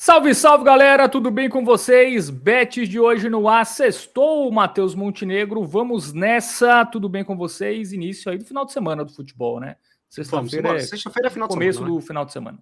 Salve, salve, galera! Tudo bem com vocês? Bets de hoje no ar. Sextou, Matheus Montenegro. Vamos nessa. Tudo bem com vocês? Início aí do final de semana do futebol, né? Sexta-feira Sexta-feira é final de começo semana, né? do final de semana.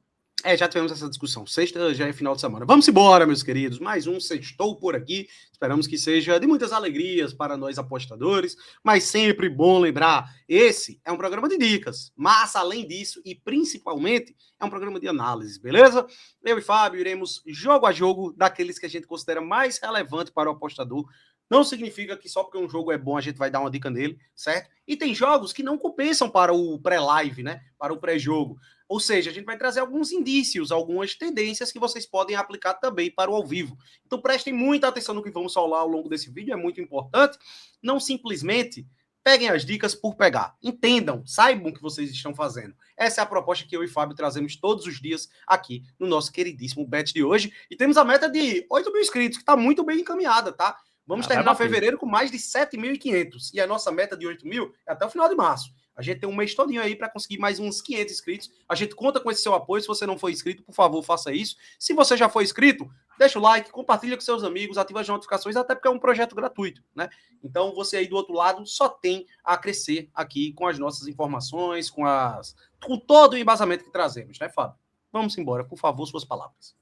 Já tivemos essa discussão. Sexta já é final de semana. Vamos embora, meus queridos. Mais um sextou por aqui. Esperamos que seja de muitas alegrias para nós apostadores, mas sempre bom lembrar, esse é um programa de dicas, mas além disso e principalmente é um programa de análise, beleza? Eu e Fábio iremos jogo a jogo daqueles que a gente considera mais relevante para o apostador. Não significa que só porque um jogo é bom a gente vai dar uma dica nele, certo? E tem jogos que não compensam para o pré-live, né? Para o pré-jogo. Ou seja, a gente vai trazer alguns indícios, algumas tendências que vocês podem aplicar também para o ao vivo. Então prestem muita atenção no que vamos falar ao longo desse vídeo, é muito importante. Não simplesmente peguem as dicas por pegar. Entendam, saibam o que vocês estão fazendo. Essa é a proposta que eu e Fábio trazemos todos os dias aqui no nosso queridíssimo Bet de hoje. E temos a meta de 8 mil inscritos, que está muito bem encaminhada, tá? Vamos terminar fevereiro com mais de 7.500. E a nossa meta de 8 mil é até o final de março. A gente tem um mês todinho aí para conseguir mais uns 500 inscritos. A gente conta com esse seu apoio. Se você não for inscrito, por favor, faça isso. Se você já foi inscrito, deixa o like, compartilha com seus amigos, ativa as notificações, até porque é um projeto gratuito, né? Então, você aí do outro lado só tem a crescer aqui com as nossas informações, com todo o embasamento que trazemos, né, Fábio? Vamos embora, por favor, suas palavras.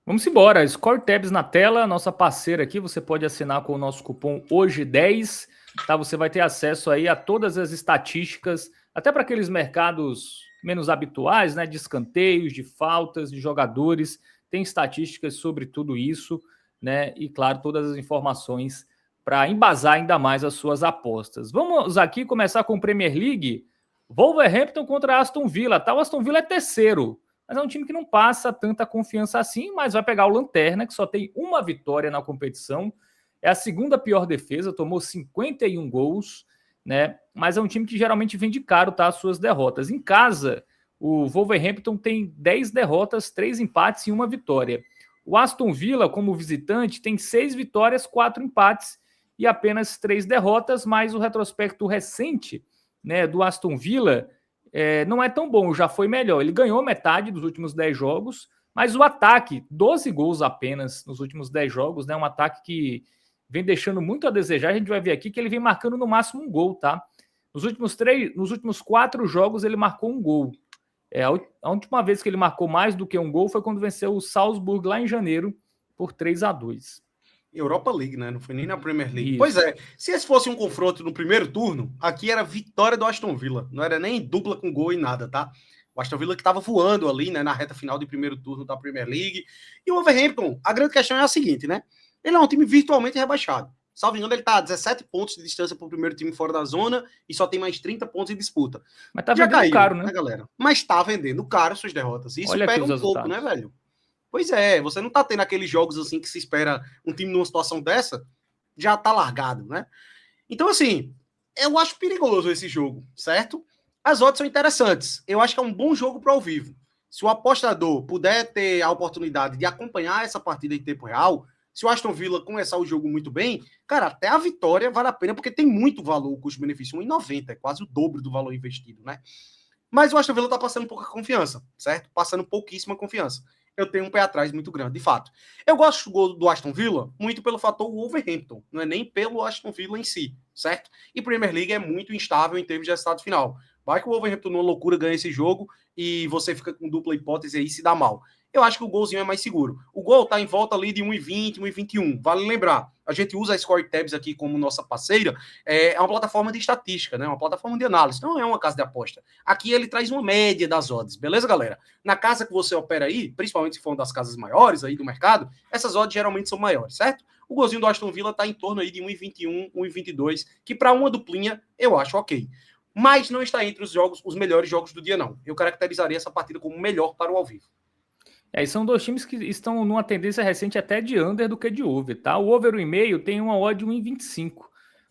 Vamos embora. Score Tabs na tela, nossa parceira aqui. Você pode assinar com o nosso cupom HOJE10. Tá, você vai ter acesso aí a todas as estatísticas, até para aqueles mercados menos habituais, né, de escanteios, de faltas, de jogadores, tem estatísticas sobre tudo isso, né, e claro, todas as informações para embasar ainda mais as suas apostas. Vamos aqui começar com Premier League, Wolverhampton contra Aston Villa, tá? O Aston Villa é terceiro, mas é um time que não passa tanta confiança assim, mas vai pegar o Lanterna, que só tem uma vitória na competição. É a segunda pior defesa, tomou 51 gols, né? Mas é um time que geralmente vende caro, tá? As suas derrotas. Em casa, o Wolverhampton tem 10 derrotas, 3 empates e 1 vitória. O Aston Villa, como visitante, tem 6 vitórias, 4 empates e apenas 3 derrotas, mas o retrospecto recente, né, do Aston Villa não é tão bom, já foi melhor. Ele ganhou metade dos últimos 10 jogos, mas o ataque, 12 gols apenas nos últimos 10 jogos, né? Um ataque que vem deixando muito a desejar. A gente vai ver aqui que ele vem marcando no máximo um gol, tá? Nos últimos 4 jogos ele marcou um gol. A última vez que ele marcou mais do que um gol foi quando venceu o Salzburg lá em janeiro por 3-2. Europa League, né? Não foi nem na Premier League. Isso. Pois é, se esse fosse um confronto no primeiro turno, aqui era vitória do Aston Villa. Não era nem dupla com gol e nada, tá? O Aston Villa que estava voando ali, né? Na reta final do primeiro turno da Premier League. E o Wolverhampton, a grande questão é a seguinte, né? Ele é um time virtualmente rebaixado. Salvo engano, ele está a 17 pontos de distância para o primeiro time fora da zona e só tem mais 30 pontos em disputa. Mas tá vendendo caro, né, galera? Mas está vendendo caro suas derrotas. Isso olha pega um pouco, né, velho? Pois é, você não tá tendo aqueles jogos assim que se espera um time numa situação dessa, já tá largado, né? Então, assim, eu acho perigoso esse jogo, certo? As odds são interessantes. Eu acho que é um bom jogo para ao vivo. Se o apostador puder ter a oportunidade de acompanhar essa partida em tempo real, se o Aston Villa começar o jogo muito bem, cara, até a vitória vale a pena, porque tem muito valor, o custo-benefício, 1,90, é quase o dobro do valor investido, né? Mas o Aston Villa tá passando pouca confiança, certo? Passando pouquíssima confiança. Eu tenho um pé atrás muito grande, de fato. Eu gosto do Aston Villa muito pelo fator Wolverhampton, não é nem pelo Aston Villa em si, certo? E Premier League é muito instável em termos de resultado final. Vai que o Wolverhampton numa loucura ganha esse jogo e você fica com dupla hipótese aí se dá mal. Eu acho que o golzinho é mais seguro. O gol tá em volta ali de 1,20, 1,21. Vale lembrar, a gente usa a Score Tabs aqui como nossa parceira, é uma plataforma de estatística, né? Uma plataforma de análise, não é uma casa de aposta. Aqui ele traz uma média das odds, beleza, galera? Na casa que você opera aí, principalmente se for uma das casas maiores aí do mercado, essas odds geralmente são maiores, certo? O golzinho do Aston Villa tá em torno aí de 1,21, 1,22, que para uma duplinha eu acho ok. Mas não está entre os melhores jogos do dia, não. Eu caracterizaria essa partida como melhor para o ao vivo. E são dois times que estão numa tendência recente até de under do que de over, tá? O over 1,5 tem uma odd de 1,25,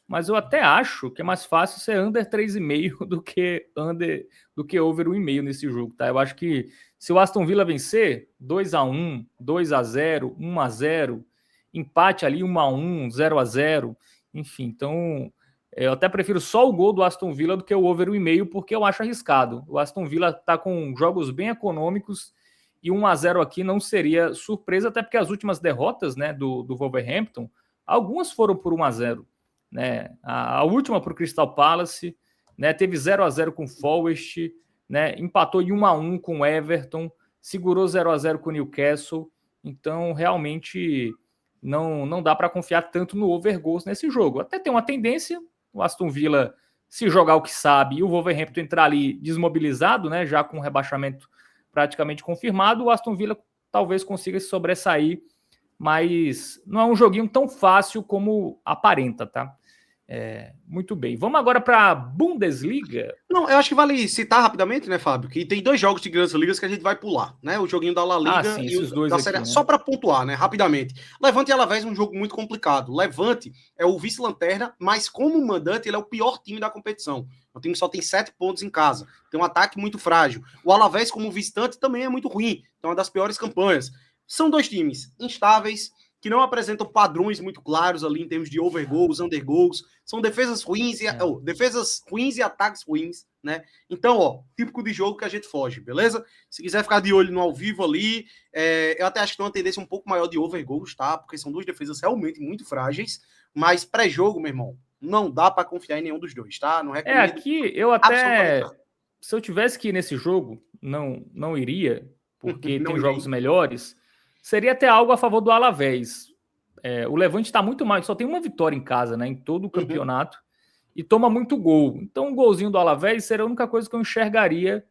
mas eu até acho que é mais fácil ser under 3,5 do que over 1,5 nesse jogo, tá? Eu acho que se o Aston Villa vencer 2-1, 2-0, 1-0, empate ali 1-1, 0-0, enfim, então eu até prefiro só o gol do Aston Villa do que o over 1,5, porque eu acho arriscado. O Aston Villa tá com jogos bem econômicos e 1-0 aqui não seria surpresa, até porque as últimas derrotas, né, do Wolverhampton, algumas foram por 1-0, né? A última para o Crystal Palace, né, teve 0-0 com o Forest, né, empatou em 1-1 com o Everton, segurou 0-0 com o Newcastle. Então, realmente, não dá para confiar tanto no over goals nesse jogo. Até tem uma tendência, o Aston Villa se jogar o que sabe e o Wolverhampton entrar ali desmobilizado, né, já com o rebaixamento praticamente confirmado, o Aston Villa talvez consiga se sobressair, mas não é um joguinho tão fácil como aparenta, tá? Muito bem. Vamos agora para a Bundesliga. Não, eu acho que vale citar rapidamente, né, Fábio, que tem 2 jogos de grandes ligas que a gente vai pular, né? O joguinho da La Liga sim, e o dois da aqui, Série A. né? Só para pontuar, né, rapidamente. Levante e Alavés é um jogo muito complicado. Levante é o vice-lanterna, mas como mandante ele é o pior time da competição. O time só tem 7 pontos em casa. Tem um ataque muito frágil. O Alavés como visitante também é muito ruim. Então é uma das piores campanhas. São 2 times instáveis, que não apresentam padrões muito claros ali em termos de overgoals, undergoals. São defesas ruins e ataques ruins, né? Então, típico de jogo que a gente foge, beleza? Se quiser ficar de olho no ao vivo ali, eu até acho que tem uma tendência um pouco maior de overgoals, tá? Porque são 2 defesas realmente muito frágeis, mas pré-jogo, meu irmão, não dá para confiar em nenhum dos dois, tá? Não recomendo. Aqui eu até, se eu tivesse que ir nesse jogo, não iria, porque não tem irei. jogos melhores. Seria até algo a favor do Alavés. O Levante está muito mal, só tem uma vitória em casa, né? Em todo o campeonato. E toma muito gol. Então, um golzinho do Alavés seria a única coisa que eu enxergaria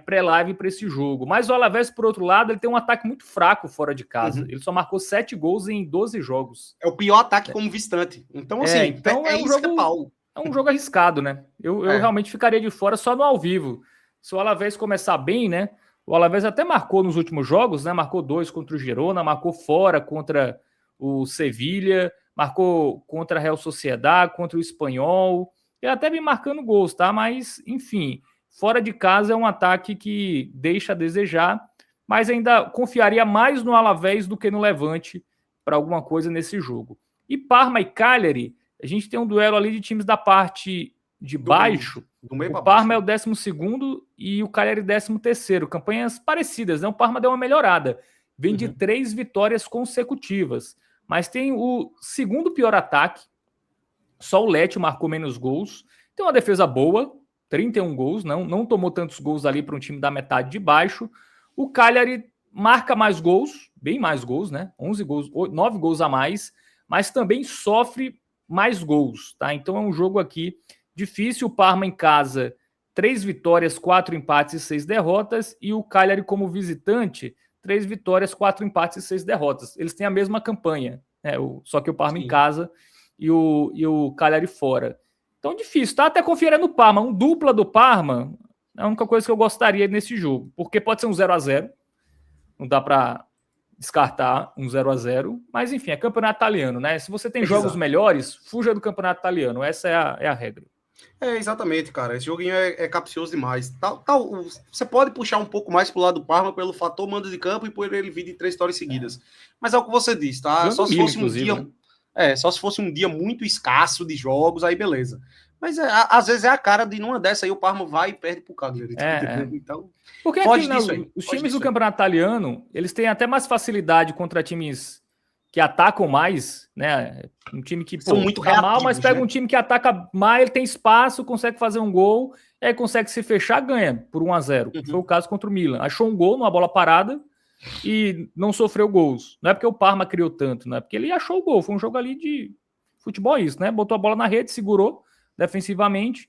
pré-live para esse jogo. Mas o Alavés, por outro lado, ele tem um ataque muito fraco fora de casa. Ele só marcou 7 gols em 12 jogos. É o pior ataque como visitante. Então, assim, é um jogo, é um jogo arriscado, né? Eu realmente ficaria de fora só no ao vivo. Se o Alavés começar bem, né? O Alavés até marcou nos últimos jogos, né? Marcou 2 contra o Girona, marcou fora contra o Sevilha, marcou contra a Real Sociedad, contra o Espanhol. Ele até vem marcando gols, tá? Mas, enfim, fora de casa é um ataque que deixa a desejar, mas ainda confiaria mais no Alavés do que no Levante para alguma coisa nesse jogo. E Parma e Cagliari, a gente tem um duelo ali de times da parte de baixo. O Parma é o 12º e o Cagliari 13º. Campanhas parecidas, né? O Parma deu uma melhorada. Vem de 3 vitórias consecutivas. Mas tem o segundo pior ataque. Só o Lecce marcou menos gols. Tem uma defesa boa, 31 gols. Não tomou tantos gols ali para um time da metade de baixo. O Cagliari marca mais gols, bem mais gols, né? 11 gols, 9 gols a mais. Mas também sofre mais gols, tá? Então é um jogo aqui difícil. O Parma em casa, 3 vitórias, 4 empates e 6 derrotas. E o Cagliari como visitante, 3 vitórias, 4 empates e 6 derrotas. Eles têm a mesma campanha, né? Só que o Parma em casa e o Cagliari fora. Então difícil, tá? Até confiando no Parma. Um dupla do Parma é a única coisa que eu gostaria nesse jogo. Porque pode ser um 0-0. Não dá para descartar um 0-0. Mas enfim, é campeonato italiano, né? Se você tem jogos melhores, fuja do campeonato italiano. Essa é a regra. Exatamente, cara. Esse joguinho é capcioso demais. Você pode puxar um pouco mais pro lado do Parma pelo fator mando de campo e por ele vir de 3 vitórias seguidas. Mas é o que você disse, tá? Só se fosse um dia, só se fosse um dia muito escasso de jogos, aí beleza. Mas às vezes é a cara de numa dessa aí o Parma vai e perde pro Cagliari. Então, porque aqui, né, os times do campeonato italiano, eles têm até mais facilidade contra times que atacam mais, né? Um time que são muito reativos, mas pega, né? Um time que ataca mais, ele tem espaço, consegue fazer um gol, aí consegue se fechar, ganha por 1-0. Foi o caso contra o Milan. Achou um gol numa bola parada e não sofreu gols. Não é porque o Parma criou tanto, não é porque ele achou o gol. Foi um jogo ali de futebol, isso, né? Botou a bola na rede, segurou defensivamente,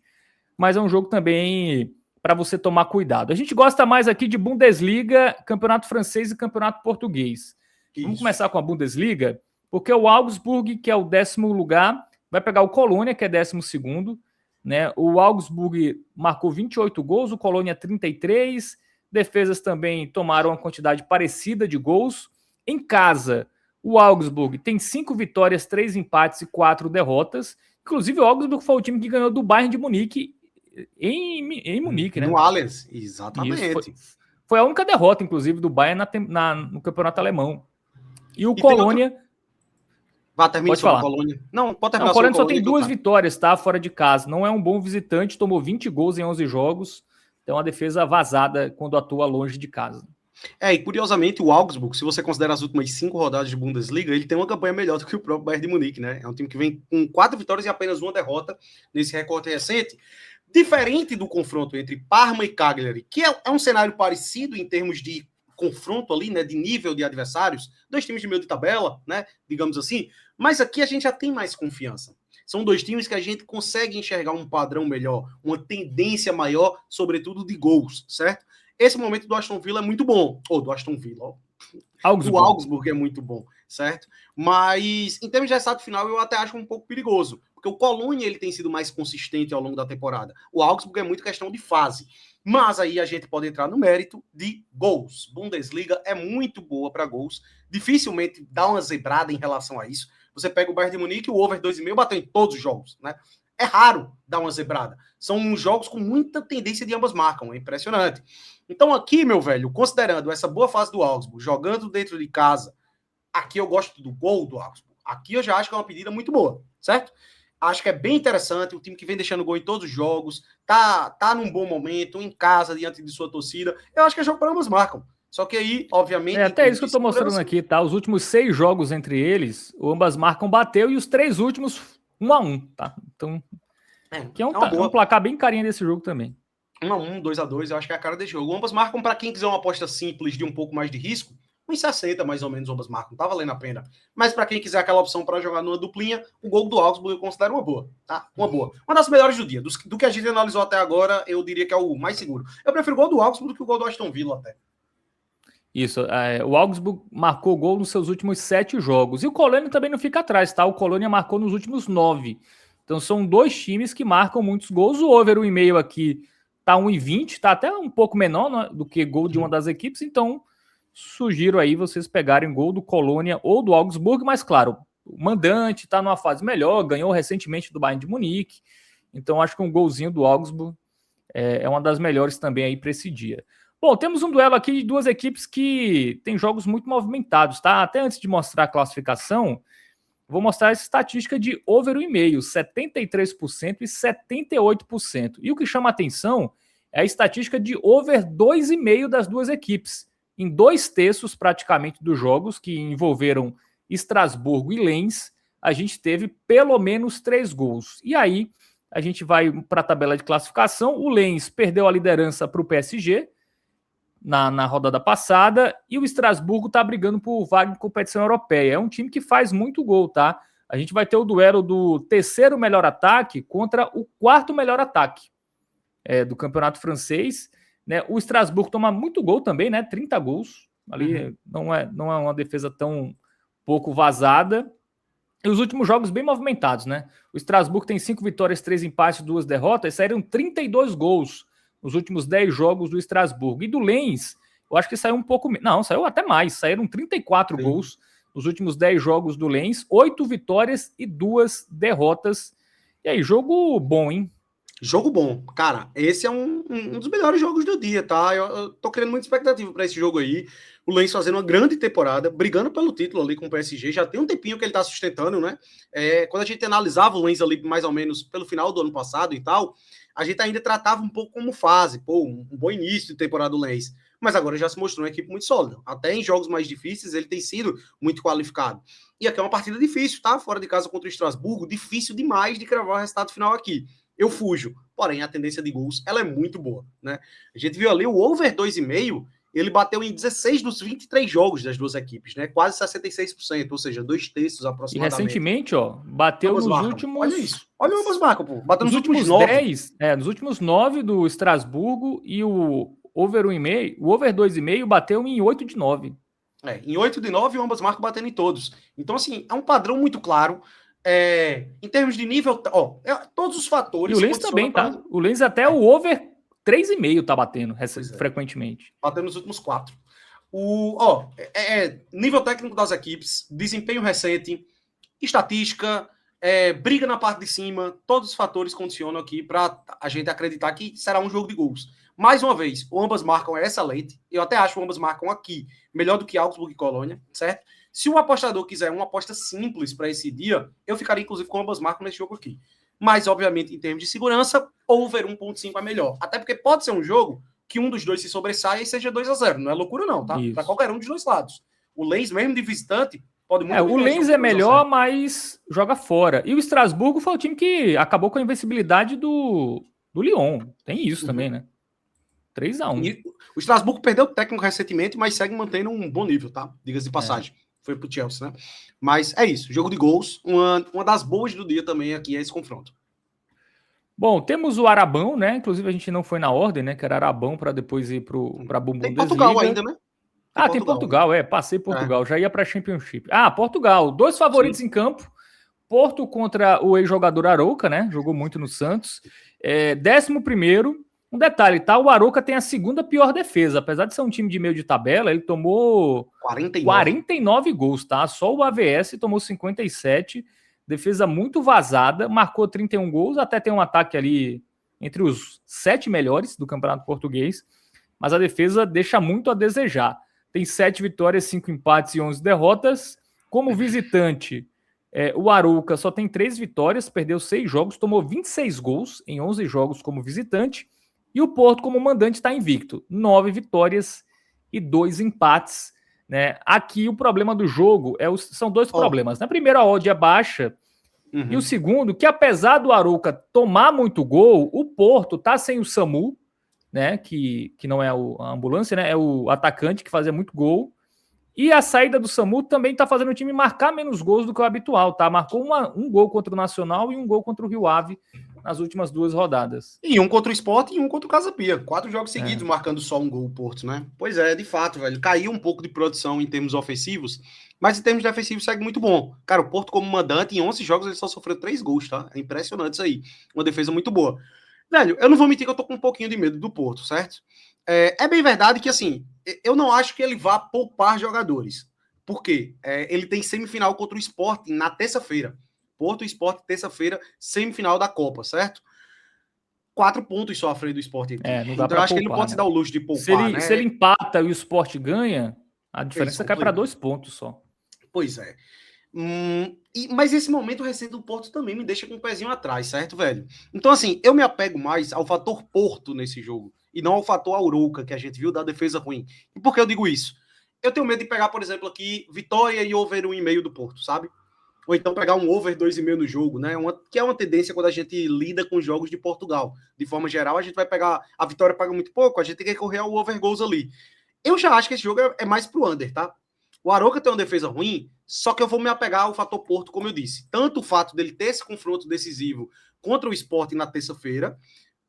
mas é um jogo também para você tomar cuidado. A gente gosta mais aqui de Bundesliga, campeonato francês e campeonato português. Vamos começar com a Bundesliga, porque o Augsburg, que é o 10º lugar, vai pegar o Colônia, que é 12º, né? O Augsburg marcou 28 gols, o Colônia 33, defesas também tomaram uma quantidade parecida de gols. Em casa, o Augsburg tem 5 vitórias, 3 empates e 4 derrotas. Inclusive, o Augsburg foi o time que ganhou do Bayern de Munique em Munique, né? No Allianz, exatamente. Foi a única derrota, inclusive, do Bayern no campeonato alemão. E o Colônia... Pode falar. Colônia. Não, pode terminar. O Colônia só tem 2 vitórias, tá? Fora de casa. Não é um bom visitante, tomou 20 gols em 11 jogos. Então, a defesa vazada quando atua longe de casa. E curiosamente o Augsburg, se você considera as últimas 5 rodadas de Bundesliga, ele tem uma campanha melhor do que o próprio Bayern de Munique, né? É um time que vem com 4 vitórias e apenas uma derrota nesse recorte recente. Diferente do confronto entre Parma e Cagliari, que é um cenário parecido em termos de confronto ali, né, de nível de adversários, 2 times de meio de tabela, né, digamos assim, mas aqui a gente já tem mais confiança. São 2 times que a gente consegue enxergar um padrão melhor, uma tendência maior, sobretudo de gols, certo? Esse momento do Aston Villa é muito bom, ou do Aston Villa, ó. Do Augsburg é muito bom, certo? Mas em termos de resultado final, eu até acho um pouco perigoso, porque o Colônia ele tem sido mais consistente ao longo da temporada. O Augsburg é muito questão de fase. Mas aí a gente pode entrar no mérito de gols. Bundesliga é muito boa para gols. Dificilmente dá uma zebrada em relação a isso. Você pega o Bayern de Munique, o over 2,5 bateu em todos os jogos, né? É raro dar uma zebrada. São jogos com muita tendência de ambas marcam, é impressionante. Então aqui, meu velho, considerando essa boa fase do Augsburg, jogando dentro de casa, aqui eu gosto do gol do Augsburg. Aqui eu já acho que é uma pedida muito boa, certo? Acho que é bem interessante, o time que vem deixando gol em todos os jogos, tá num bom momento, em casa, diante de sua torcida. Eu acho que é jogo para ambas marcam. Só que aí, obviamente... É até isso que eu tô mostrando aqui, tá? Os últimos 6 jogos entre eles, o ambas marcam bateu e os 3 últimos 1-1, tá? Então, que é um placar bem carinho desse jogo também. 1-1, 2-2, eu acho que é a cara desse jogo. Ambas marcam, para quem quiser uma aposta simples de um pouco mais de risco, 1,60 mais ou menos ambas marcam, tá valendo a pena. Mas para quem quiser aquela opção para jogar numa duplinha, o gol do Augsburg eu considero uma boa, tá? Uma boa. Uma das melhores do dia. Do que a gente analisou até agora, eu diria que é o mais seguro. Eu prefiro o gol do Augsburg do que o gol do Aston Villa até. Isso, o Augsburg marcou gol nos seus últimos 7 jogos. E o Colônia também não fica atrás, tá? O Colônia marcou nos últimos 9. Então são 2 times que marcam muitos gols. O over 1,5 aqui tá 1,20, tá até um pouco menor, né, do que gol de uma das equipes. Então sugiro aí vocês pegarem gol do Colônia ou do Augsburg, mas claro, o mandante está numa fase melhor, ganhou recentemente do Bayern de Munique, então acho que um golzinho do Augsburg é uma das melhores também aí para esse dia. Bom, temos um duelo aqui de 2 equipes que tem jogos muito movimentados, tá? Até antes de mostrar a classificação, vou mostrar essa estatística de over 1,5, 73% e 78%. E o que chama atenção é a estatística de over 2,5 das 2 equipes. Em 2 terços praticamente dos jogos que envolveram Estrasburgo e Lens, a gente teve pelo menos 3 gols. E aí a gente vai para a tabela de classificação. O Lens perdeu a liderança para o PSG na rodada passada e o Estrasburgo está brigando por vaga em competição europeia. É um time que faz muito gol, tá? A gente vai ter o duelo do 3º melhor ataque contra o 4º melhor ataque do campeonato francês. Né? O Estrasburgo toma muito gol também, né? 30 gols. Ali não é uma defesa tão pouco vazada. E os últimos jogos bem movimentados, né? O Estrasburgo tem 5 vitórias, 3 empates, 2 derrotas. Saíram 32 gols nos últimos 10 jogos do Estrasburgo. E do Lens, eu acho que saiu um pouco... Não, saiu até mais. Saíram 34 gols nos últimos 10 jogos do Lens. 8 vitórias e 2 derrotas. E aí, jogo bom, hein? Jogo bom. Cara, esse é um dos melhores jogos do dia, tá? Eu tô criando muita expectativa para esse jogo aí. O Lens fazendo uma grande temporada, brigando pelo título ali com o PSG. Já tem um tempinho que ele tá sustentando, né? Quando a gente analisava o Lens ali mais ou menos pelo final do ano passado e tal, a gente ainda tratava um pouco como fase. Pô, um bom início de temporada do Lens. Mas agora já se mostrou uma equipe muito sólida. Até em jogos mais difíceis ele tem sido muito qualificado. E aqui é uma partida difícil, tá? Fora de casa contra o Estrasburgo, difícil demais de cravar o resultado final aqui. Eu fujo. Porém, a tendência de gols, ela é muito boa, né? A gente viu ali o over 2,5, ele bateu em 16 dos 23 jogos das 2 equipes, né? Quase 66%, ou seja, 2 terços aproximadamente. E recentemente, ó, bateu nos últimos... Olha isso. Olha o ambas marcam, pô. Bateu nos últimos 9. 10, nos últimos 9 do Estrasburgo e o over 1,5, o over 2,5 bateu em 8 de 9. Em 8 de 9, o ambas marcam batendo em todos. Então, assim, é um padrão muito claro. Em termos de nível, todos os fatores... E o Lens também, tá? O Lens até o over 3,5 tá batendo frequentemente. Batendo nos últimos 4. Nível técnico das equipes, desempenho recente, estatística, briga na parte de cima, todos os fatores condicionam aqui para a gente acreditar que será um jogo de gols. Mais uma vez, o ambas marcam é excelente. Eu até acho que o ambas marcam aqui melhor do que Augsburg e Colônia, certo? Se o apostador quiser uma aposta simples para esse dia, eu ficaria, inclusive, com ambas marcas nesse jogo aqui. Mas, obviamente, em termos de segurança, over 1,5 é melhor. Até porque pode ser um jogo que um dos dois se sobressaia e seja 2-0. Não é loucura não, tá? Para qualquer um dos dois lados. O Lens, mesmo de visitante, pode muito o Lens é melhor, mas joga fora. E o Estrasburgo foi o time que acabou com a invencibilidade do Lyon. Tem isso também, né? 3-1. O Estrasburgo perdeu o técnico recentemente, mas segue mantendo um bom nível, tá? Diga-se de passagem. Foi pro Chelsea, né? Mas é isso. Jogo de gols. Uma das boas do dia também aqui é esse confronto. Bom, temos o Arabão, né? Inclusive a gente não foi na ordem, né? Que era Arabão para depois ir para Bumbum. Tem Portugal ainda, né? Tem Portugal, passei Portugal. Já ia para Championship. Portugal. 2 favoritos em campo. Porto contra o ex-jogador Arouca, né? Jogou muito no Santos. 11º. Um detalhe, tá? O Arouca tem a segunda pior defesa. Apesar de ser um time de meio de tabela, ele tomou 49 gols, tá? Só o AVS tomou 57. Defesa muito vazada, marcou 31 gols, até tem um ataque ali entre os 7 melhores do Campeonato Português, mas a defesa deixa muito a desejar. Tem 7 vitórias, 5 empates e 11 derrotas. Como visitante, o Arouca só tem 3 vitórias, perdeu 6 jogos, tomou 26 gols em 11 jogos como visitante, e o Porto, como mandante, está invicto. 9 vitórias e 2 empates. Né? Aqui o problema do jogo são 2 problemas. Na primeira, a odd é baixa. E o segundo, que apesar do Arouca tomar muito gol, o Porto tá sem o Samu, né? Que não é a ambulância, né? É o atacante que fazia muito gol. E a saída do Samu também tá fazendo o time marcar menos gols do que o habitual, tá? Marcou um gol contra o Nacional e um gol contra o Rio Ave nas últimas 2 rodadas. E um contra o Sport e um contra o Casa Pia. 4 jogos seguidos marcando só um gol o Porto, né? Pois é, de fato, velho. Caiu um pouco de produção em termos ofensivos, mas em termos defensivos segue muito bom. Cara, o Porto como mandante, em 11 jogos ele só sofreu 3 gols, tá? É impressionante isso aí. Uma defesa muito boa. Velho, eu não vou mentir que eu tô com um pouquinho de medo do Porto, certo? É bem verdade que, assim, eu não acho que ele vá poupar jogadores. Por quê? Ele tem semifinal contra o Sport na terça-feira. Porto e Sport, terça-feira, semifinal da Copa, certo? 4 pontos só à frente do Sport. Não dá então eu acho que ele não pode se dar o luxo de poupar, né? Se ele empata e o Sport ganha, a diferença cai para 2 pontos só. Pois é. Mas esse momento recente do Porto também me deixa com um pezinho atrás, certo, velho? Então, assim, eu me apego mais ao fator Porto nesse jogo e não ao fator Arouca, que a gente viu da defesa ruim. E por que eu digo isso? Eu tenho medo de pegar, por exemplo, aqui, vitória e over 1,5 do Porto, sabe? Ou então pegar um over 2,5 no jogo, né? Que é uma tendência quando a gente lida com jogos de Portugal. De forma geral, a gente vai pegar... A vitória paga muito pouco, a gente tem que correr ao over goals ali. Eu já acho que esse jogo é mais pro under, tá? O Arouca tem uma defesa ruim, só que eu vou me apegar ao fator Porto, como eu disse. Tanto o fato dele ter esse confronto decisivo contra o Sport na terça-feira,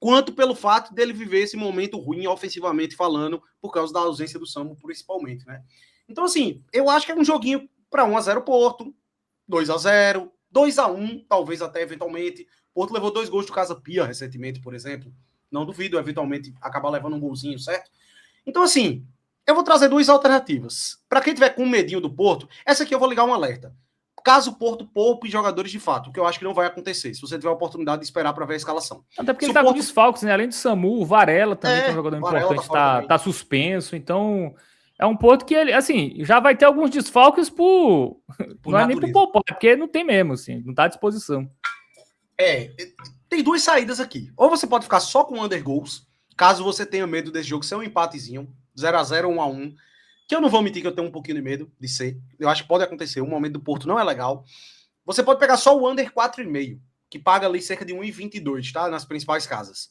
quanto pelo fato dele viver esse momento ruim, ofensivamente falando, por causa da ausência do Samu, principalmente, né? Então, assim, eu acho que é um joguinho para 1-0 Porto, 2-0, 2-1, talvez até eventualmente. Porto levou 2 gols do Casa Pia recentemente, por exemplo. Não duvido, eventualmente, acabar levando um golzinho, certo? Então, assim, eu vou trazer 2 alternativas. Para quem tiver com medinho do Porto, essa aqui eu vou ligar um alerta. Caso o Porto poupe jogadores de fato, o que eu acho que não vai acontecer, se você tiver a oportunidade de esperar para ver a escalação. Até porque ele tá com desfalques, né? Além do Samu, o Varela também, que é um jogador importante, tá suspenso. Então, é um Porto que ele, assim, já vai ter alguns desfalques por não natureza. É nem por poupar, porque não tem mesmo, assim, não tá à disposição. Tem 2 saídas aqui. Ou você pode ficar só com under goals, caso você tenha medo desse jogo ser um empatezinho, 0-0, 1-1, que eu não vou mentir que eu tenho um pouquinho de medo de ser. Eu acho que pode acontecer. O momento do Porto não é legal. Você pode pegar só o under 4,5, que paga ali cerca de 1,22, tá? Nas principais casas.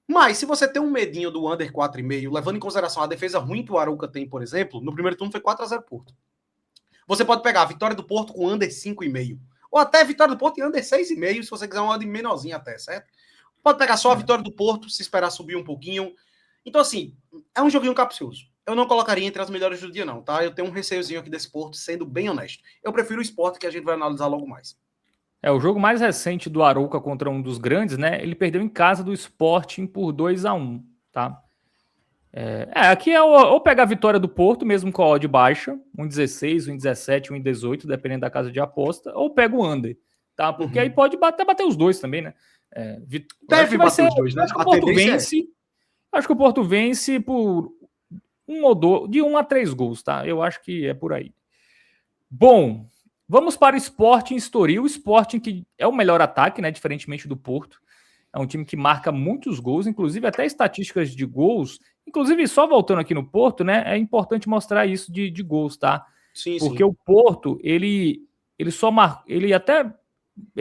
Mas se você tem um medinho do under 4,5, levando em consideração a defesa ruim que o Arouca tem, por exemplo, no primeiro turno foi 4-0 Porto. Você pode pegar a vitória do Porto com under 5,5. Ou até a vitória do Porto em under 6,5, se você quiser uma odd menorzinha até, certo? Pode pegar só a vitória do Porto, se esperar subir um pouquinho. Então, assim, é um joguinho capcioso. Eu não colocaria entre as melhores do dia, não, tá? Eu tenho um receiozinho aqui desse Porto, sendo bem honesto. Eu prefiro o Sport, que a gente vai analisar logo mais. O jogo mais recente do Arouca contra um dos grandes, né? Ele perdeu em casa do Sporting por 2-1, tá? Aqui ou pega a vitória do Porto, mesmo com a odd baixa, 1,16, 1,17, 1,18, dependendo da casa de aposta, ou pega o under, tá? Porque aí pode bater os dois também, né? Deve bater os dois, né? Acho que o Porto vence. Acho que o Porto vence por 1 a 3 gols, tá? Eu acho que é por aí. Bom, vamos para o Sporting Estoril. O Sporting que é o melhor ataque, né? Diferentemente do Porto. É um time que marca muitos gols, inclusive até estatísticas de gols. Inclusive, só voltando aqui no Porto, né? É importante mostrar isso de gols, tá? Sim, Porque sim. o Porto, ele só marcou. Ele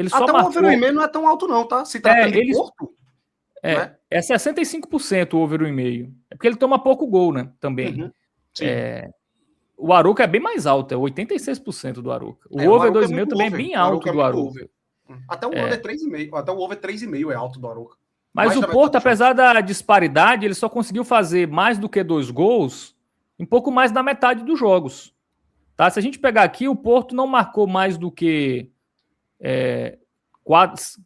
só Até o over marcou. 1,5 não é tão alto, não, tá? Se tratando de Ele Porto, né? é 65% o over 1,5. É porque ele toma pouco gol, né? Também. Uhum. Sim. O Arouca é bem mais alto, é 86% do Arouca. O O over Arouca é 2,5 muito também é over. bem O alto Arouca é do muito over. Arouca. Até o over 3,5. Até o over 3,5 é alto do Arouca. Mas Mais o da metade Porto, dos jogos. apesar da disparidade, ele só conseguiu fazer mais do que 2 gols em pouco mais da metade dos jogos. Tá? Se a gente pegar aqui, o Porto não marcou mais do que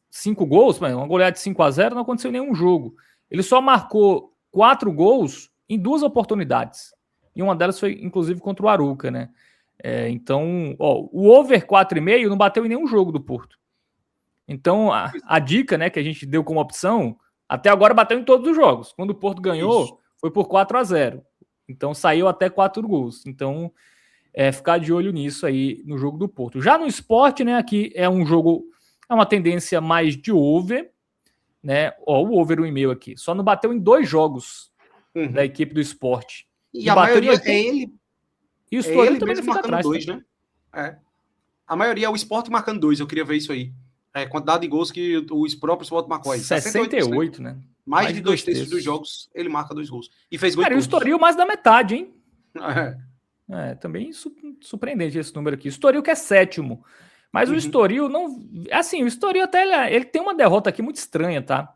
5 gols, uma goleada de 5-0 não aconteceu em nenhum jogo. Ele só marcou 4 gols em 2 oportunidades. E uma delas foi, inclusive, contra o Arouca, né? Então, o over 4,5 não bateu em nenhum jogo do Porto. Então, a dica, né, que a gente deu como opção, até agora bateu em todos os jogos. Quando o Porto ganhou, Isso. foi por 4-0. Então, saiu até 4 gols. Então, ficar de olho nisso aí no jogo do Porto. Já no esporte, né, aqui é um jogo, é uma tendência mais de over, né? O over 1,5 aqui. Só não bateu em 2 jogos da equipe do esporte. E E a bateu em maioria 80. E o é Estoril ele também não mesmo fica marcando atrás, tá? 2, né? A maioria é o Sport marcando 2. Eu queria ver isso aí. Quantidade de gols que o próprio Sport marcou aí. 68%. 68, né? Mais Mais de de 2 dois terços dos terços. jogos ele marca 2 gols. E fez gol em Cara, e o todos. Estoril mais da metade, hein? É. Também surpreendente esse número aqui. O Estoril que é 7º. Mas o Estoril não. Assim, o Estoril até ele tem uma derrota aqui muito estranha, tá?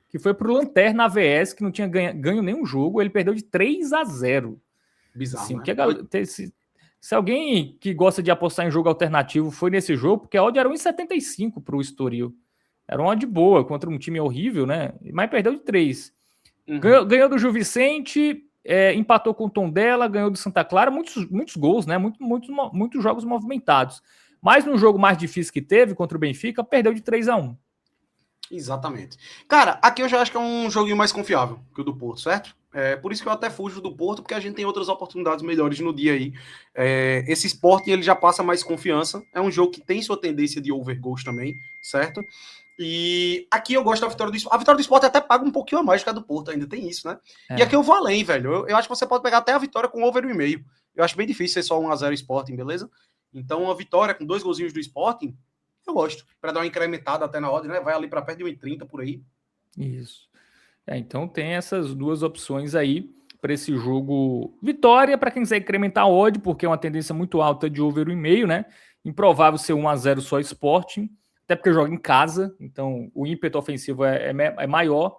Que foi pro Lanterna AVS, que não tinha ganho nenhum jogo. Ele perdeu de 3-0. Bizarro, Assim, né? se alguém que gosta de apostar em jogo alternativo foi nesse jogo, porque a odd era 1,75 pro Estoril. Era uma odd boa contra um time horrível, né? Mas perdeu de 3. Ganhou do Gil Vicente, empatou com o Tondela, ganhou do Santa Clara, muitos gols, né? Muitos jogos movimentados. Mas no jogo mais difícil que teve contra o Benfica, perdeu de 3-1. Exatamente. Cara, aqui eu já acho que é um joguinho mais confiável que o do Porto, certo? Por isso que eu até fujo do Porto, porque a gente tem outras oportunidades melhores no dia aí. Esse Sporting, ele já passa mais confiança. É um jogo que tem sua tendência de over goals também, certo? E aqui eu gosto da vitória do Sport. A vitória do Sport até paga um pouquinho a mais que a do Porto, ainda tem isso, né? E aqui eu vou além, velho. Eu acho que você pode pegar até a vitória com over 1,5. Eu acho bem difícil ser só 1-0 Sporting, beleza? Então, a vitória com 2 golzinhos do Sporting, eu gosto. Para dar uma incrementada até na ordem, né? Vai ali para perto de 1,30 por aí. Isso. Então tem essas duas opções aí para esse jogo. Vitória para quem quiser incrementar a odd, porque é uma tendência muito alta de over 1,5, né? Improvável ser 1-0 só Sporting, até porque joga em casa, então o ímpeto ofensivo é maior.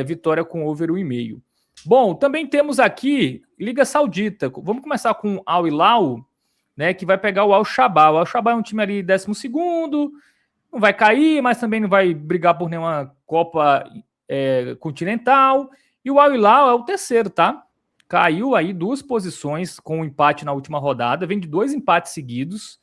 Vitória com over 1,5. Bom, também temos aqui Liga Saudita. Vamos começar com Al Hilal, né? Que vai pegar o Al Shabab. O Al Shabab é um time ali 12º, não vai cair, mas também não vai brigar por nenhuma Copa continental. E o Al Hilal é o 3º, tá? Caiu aí 2 posições com um empate na última rodada, vem de 2 empates seguidos,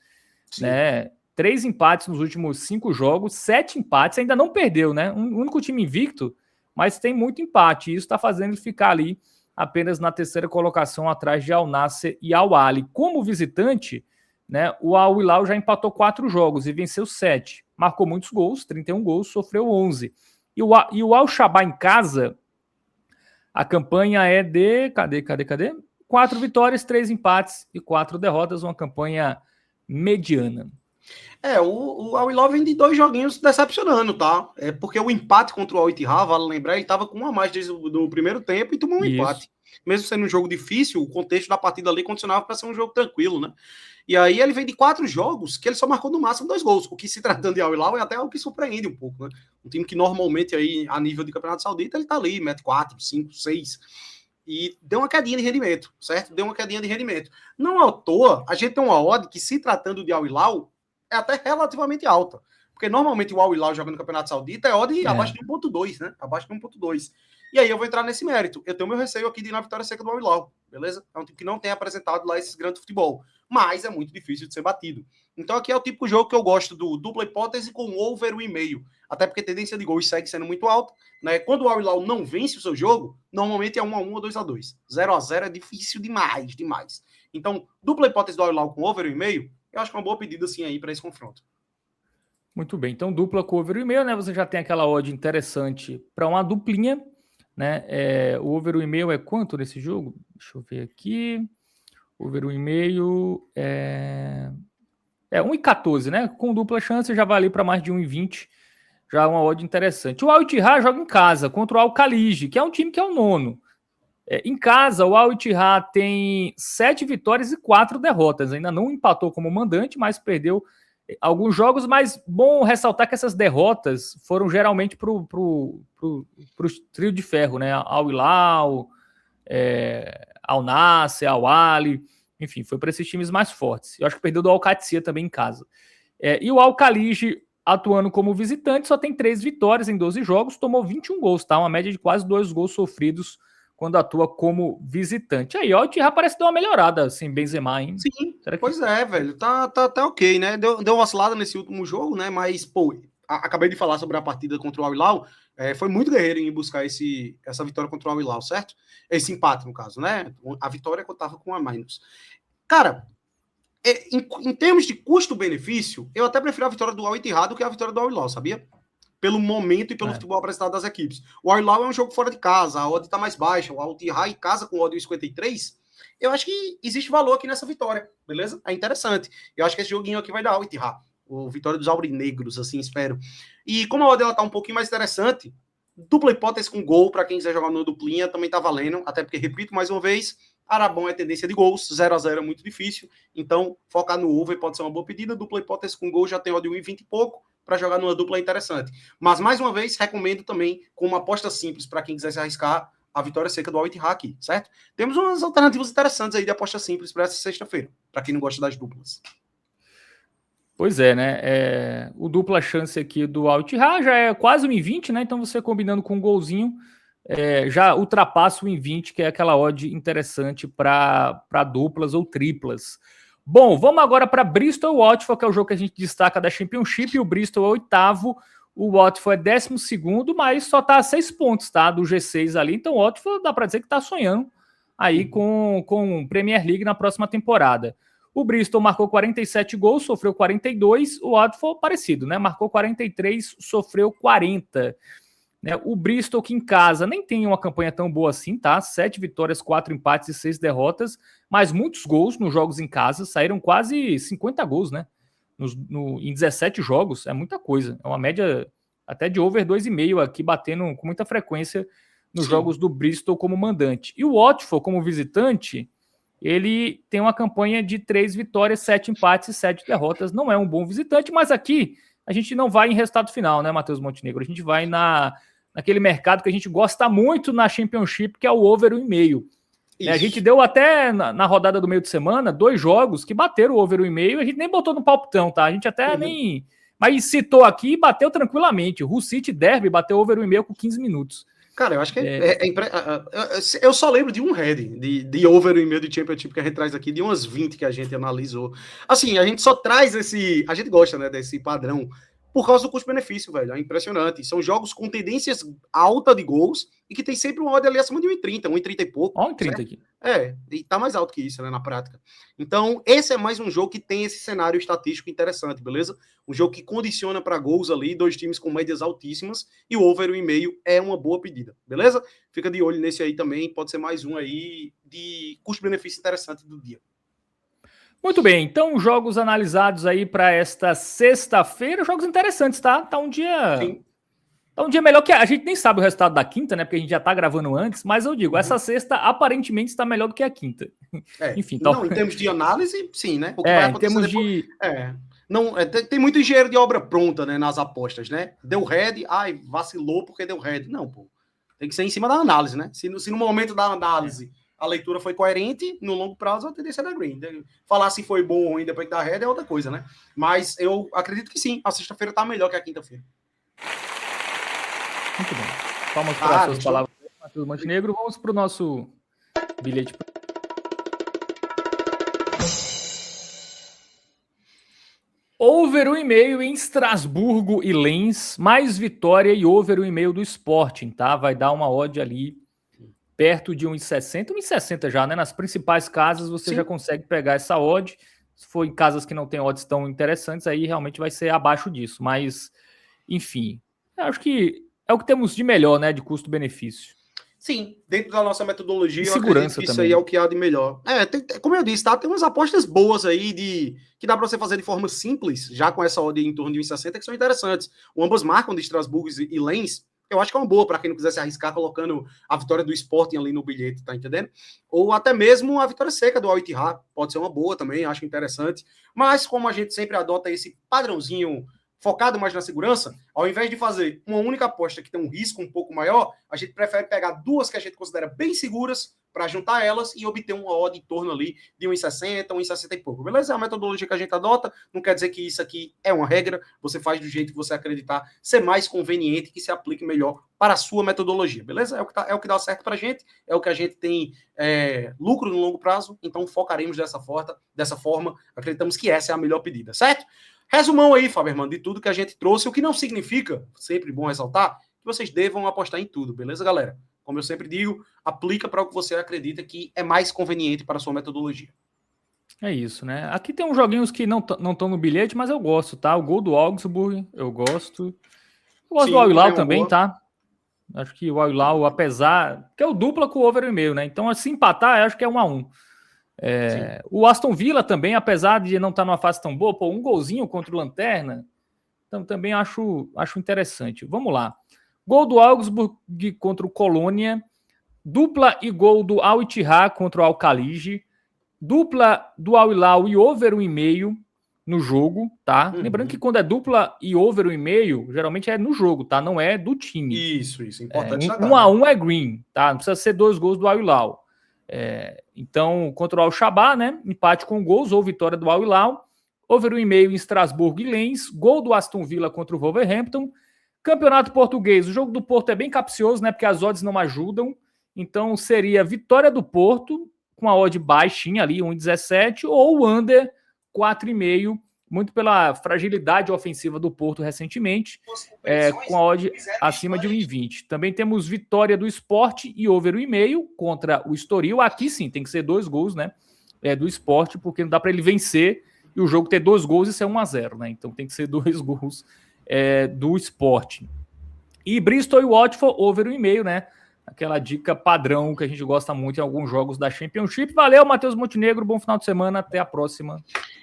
Sim. né? 3 empates nos últimos 5 jogos, 7 empates, ainda não perdeu, né? Um único time invicto, mas tem muito empate. E isso está fazendo ele ficar ali apenas na 3ª colocação, atrás de Al Nassr e Al Ahly. Como visitante, né, o Al Hilal já empatou 4 jogos e venceu 7. Marcou muitos gols, 31 gols, sofreu 11. E o Al Shabab em casa, a campanha é de... Cadê? 4 vitórias, 3 empates e 4 derrotas, uma campanha mediana. O Al Hilal vem de 2 joguinhos decepcionando, tá? Porque o empate contra o Al Ittihad, vale lembrar, ele tava com uma a mais desde o primeiro tempo e tomou um empate. Mesmo sendo um jogo difícil, o contexto da partida ali condicionava para ser um jogo tranquilo, né? E aí ele vem de 4 jogos que ele só marcou no máximo 2 gols, o que se tratando de Al Hilal é até algo que surpreende um pouco, né? Um time que normalmente aí, a nível de Campeonato Saudita, ele tá ali, mete 4, 5, 6... E deu uma quedinha de rendimento, certo? Deu uma quedinha de rendimento. Não à toa, a gente tem uma odd que, se tratando de Al Hilal, é até relativamente alta. Porque normalmente o Al Hilal jogando no Campeonato Saudita é odd abaixo de 1,2, né? Abaixo de 1,2. E aí eu vou entrar nesse mérito. Eu tenho meu receio aqui de ir na vitória seca do Al Hilal, beleza? É um time que não tem apresentado lá esses grandes futebol. Mas é muito difícil de ser batido. Então aqui é o tipo de jogo que eu gosto do dupla hipótese com over 1,5. Até porque a tendência de gols segue sendo muito alta, né? Quando o Al Hilal não vence o seu jogo, normalmente é 1-1 ou 2-2. 0-0 é difícil demais. Então, dupla hipótese do Al Hilal com over 1,5, eu acho que é uma boa pedida assim aí para esse confronto. Muito bem, então dupla com over 1,5, né? Você já tem aquela odd interessante para uma duplinha, né? O over 1,5 é quanto nesse jogo? Deixa eu ver aqui. Over 1,5 é 1,14, né? Com dupla chance já vale para mais de 1,20. Já é uma odd interessante. O Al Ittihad joga em casa contra o Al Khalij, que é um time que é o nono. Em casa, o Al Ittihad tem 7 vitórias e 4 derrotas. Ainda não empatou como mandante, mas perdeu alguns jogos. Mas bom ressaltar que essas derrotas foram geralmente pro trio de ferro, né? Al Hilal, Al Nassr, Al Ahly. Enfim, foi para esses times mais fortes. Eu acho que perdeu do Al Qadsiya também em casa. E o Al Khalij, atuando como visitante, só tem 3 vitórias em 12 jogos, tomou 21 gols, tá? Uma média de quase 2 gols sofridos quando atua como visitante. Aí, ó, o Ittihad parece ter uma melhorada, assim, Benzema, hein? Sim, Será que... pois é, velho. Tá até ok, né? Deu uma vacilada nesse último jogo, né? Mas, pô, acabei de falar sobre a partida contra o Al Hilal. Foi muito guerreiro em buscar essa vitória contra o Al Hilal, certo? Esse empate, no caso, né? A vitória que eu tava com a menos. Cara, em termos de custo-benefício, eu até prefiro a vitória do Al Ittihad do que a vitória do Al Hilal, sabia? Pelo momento e pelo futebol apresentado das equipes. O Al Hilal é um jogo fora de casa, a odd está mais baixa. O Al Ittihad em casa com odd 53. Eu acho que existe valor aqui nessa vitória, beleza? É interessante. Eu acho que esse joguinho aqui vai dar Al Ittihad. O vitória dos aurinegros, assim, espero. E como a odd ela tá um pouquinho mais interessante, dupla hipótese com gol, para quem quiser jogar no duplinha, também tá valendo. Até porque, repito mais uma vez, Arabão é tendência de gols, 0-0 é muito difícil. Então, focar no over pode ser uma boa pedida. Dupla hipótese com gol já tem odd 1,20 e pouco para jogar numa dupla interessante. Mas, mais uma vez, recomendo também, com uma aposta simples, para quem quiser se arriscar, a vitória seca do Al Ittihad aqui, certo? Temos umas alternativas interessantes aí de aposta simples para essa sexta-feira, para quem não gosta das duplas. Pois é, né? O dupla chance aqui do Al Ittihad já é quase 1,20, né? Então você combinando com um golzinho, já ultrapassa o 1,20, que é aquela odd interessante para duplas ou triplas. Bom, vamos agora para Bristol Watford, que é o jogo que a gente destaca da Championship. O Bristol é o 8º, o Watford é 12º, mas só está a 6 pontos, tá? Do G6 ali. Então o Watford dá para dizer que está sonhando aí com Premier League na próxima temporada. O Bristol marcou 47 gols, sofreu 42. O Watford parecido, né? Marcou 43, sofreu 40. O Bristol, que em casa nem tem uma campanha tão boa assim, tá? 7 vitórias, 4 empates e 6 derrotas, mas muitos gols nos jogos em casa, saíram quase 50 gols, né? Em 17 jogos, é muita coisa. É uma média até de over 2,5 aqui, batendo com muita frequência nos jogos do Bristol como mandante. E o Watford, como visitante, ele tem uma campanha de 3 vitórias, 7 empates e 7 derrotas. Não é um bom visitante, mas aqui a gente não vai em resultado final, né, Matheus Montenegro? A gente vai naquele mercado que a gente gosta muito na Championship, que é o over 1,5. A gente deu até na rodada do meio de semana 2 jogos que bateram o over 1,5. A gente nem botou no palpitão, tá? A gente até nem... Mas citou aqui e bateu tranquilamente. O Hull City Derby bateu over 1,5 com 15 minutos. Cara, eu acho que eu só lembro de um head, de over 1,5 de Championship que a gente traz aqui, de umas 20 que a gente analisou. Assim, a gente só traz esse... A gente gosta, né, desse padrão por causa do custo-benefício, velho. É impressionante. São jogos com tendências alta de gols e que tem sempre uma odd ali acima de 1,30, 1,30 e pouco. Ó, 1,30 aqui. E tá mais alto que isso, né, na prática. Então, esse é mais um jogo que tem esse cenário estatístico interessante, beleza? Um jogo que condiciona para gols ali, 2 times com médias altíssimas, e o over 1,5 é uma boa pedida, beleza? Fica de olho nesse aí também, pode ser mais um aí de custo-benefício interessante do dia. Muito bem, então jogos analisados aí para esta sexta-feira, jogos interessantes, tá? Tá um dia... Sim. Tá um dia melhor que a gente nem sabe o resultado da quinta, né? Porque a gente já tá gravando antes, mas eu digo, essa sexta aparentemente está melhor do que a quinta. Enfim, não, em termos de análise, sim, né? O que vai acontecer em termos depois... Não, tem muito engenheiro de obra pronta, né, nas apostas, né? Deu red, vacilou porque deu red. Não, pô. Tem que ser em cima da análise, né? Se no momento da análise a leitura foi coerente, no longo prazo a tendência é da green. Falar se foi bom ou ruim depois que dá red é outra coisa, né? Mas eu acredito que sim, a sexta-feira tá melhor que a quinta-feira. Muito bem. Palmas para as suas palavras, Matheus Montenegro. Vamos para o nosso bilhete. Over 1,5 em Estrasburgo e Lens, mais vitória e over 1,5 do Sporting, tá? Vai dar uma odd ali perto de 1,60, 1,60 já, né? Nas principais casas você já consegue pegar essa odd. Se for em casas que não tem odds tão interessantes, aí realmente vai ser abaixo disso. Mas, enfim, acho que é o que temos de melhor, né? De custo-benefício. Sim, dentro da nossa metodologia, e eu segurança acredito que isso também. aí é o que há de melhor. Como eu disse, tá? Tem umas apostas boas aí que dá para você fazer de forma simples, já com essa odd em torno de 1,60, que são interessantes. O ambas marcam de Strasbourg e Lens, eu acho que é uma boa para quem não quiser se arriscar colocando a vitória do Sporting ali no bilhete, tá entendendo? Ou até mesmo a vitória seca do Al Ittihad, pode ser uma boa também, acho interessante. Mas como a gente sempre adota esse padrãozinho focado mais na segurança, ao invés de fazer uma única aposta que tem um risco um pouco maior, a gente prefere pegar duas que a gente considera bem seguras para juntar elas e obter uma odd em torno ali de 1,60, 1,60 e pouco. Beleza? É a metodologia que a gente adota, não quer dizer que isso aqui é uma regra, você faz do jeito que você acreditar ser mais conveniente, que se aplique melhor para a sua metodologia, beleza? É o que dá certo para a gente, é o que a gente tem lucro no longo prazo, então focaremos dessa forma, acreditamos que essa é a melhor pedida, certo? Resumão aí, Faberman, de tudo que a gente trouxe, o que não significa, sempre bom ressaltar, que vocês devam apostar em tudo, beleza, galera? Como eu sempre digo, aplica para o que você acredita que é mais conveniente para a sua metodologia. É isso, né? Aqui tem uns joguinhos que não estão no bilhete, mas eu gosto, tá? O gol do Augsburg, eu gosto. Eu gosto do Al Hilal também, boa. Tá? Acho que o Al Hilal, apesar... que é o dupla com o over 1,5, né? Então, se empatar, eu acho que é 1-1. O Aston Villa também, apesar de não estar numa fase tão boa, pô, um golzinho contra o Lanterna, então também acho interessante. Vamos lá. Gol do Augsburg contra o Colônia, dupla e gol do Al Ittihad contra o Al Khalij, dupla do Al Hilal e over 1,5 no jogo, tá? Uhum. Lembrando que quando é dupla e over 1,5, geralmente é no jogo, tá? Não é do time. Isso, importante. 1-1 é green, tá? Não precisa ser 2 gols do Al Hilal. Então, contra o Al-Shabaab, né? Empate com gols ou vitória do Al Hilal. Over 1,5 em Strasbourg e Lens. Gol do Aston Villa contra o Wolverhampton. Campeonato português. O jogo do Porto é bem capcioso, né? Porque as odds não ajudam. Então, seria vitória do Porto, com a odd baixinha ali, 1,17, ou o under 4,5, muito pela fragilidade ofensiva do Porto recentemente, com a odd acima de 1,20. Também temos vitória do Sport e over 1,5 contra o Estoril. Aqui sim, tem que ser 2 gols, né? Do Sport, porque não dá para ele vencer e o jogo ter 2 gols e ser 1-0, né? Então tem que ser 2 gols do Sport. E Bristol e Watford, over 1,5, né? Aquela dica padrão que a gente gosta muito em alguns jogos da Championship. Valeu, Matheus Montenegro. Bom final de semana. Até a próxima.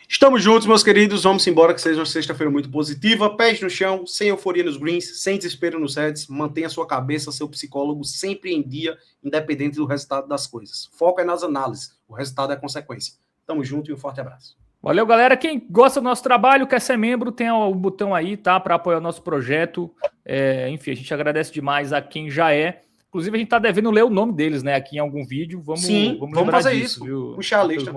Estamos juntos, meus queridos. Vamos embora, que seja uma sexta-feira muito positiva. Pés no chão, sem euforia nos greens, sem desespero nos heads. Mantenha sua cabeça, seu psicólogo sempre em dia, independente do resultado das coisas. Foco é nas análises. O resultado é a consequência. Tamo junto e um forte abraço. Valeu, galera. Quem gosta do nosso trabalho, quer ser membro, tem o botão aí, tá? Para apoiar o nosso projeto. Enfim, a gente agradece demais a quem já é. Inclusive, a gente tá devendo ler o nome deles, né? Aqui em algum vídeo. Vamos fazer disso, isso. Viu? Puxar a lista.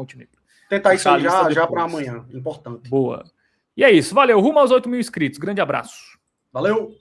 Tentar isso já para amanhã. Importante. Boa. E é isso. Valeu. Rumo aos 8 mil inscritos. Grande abraço. Valeu.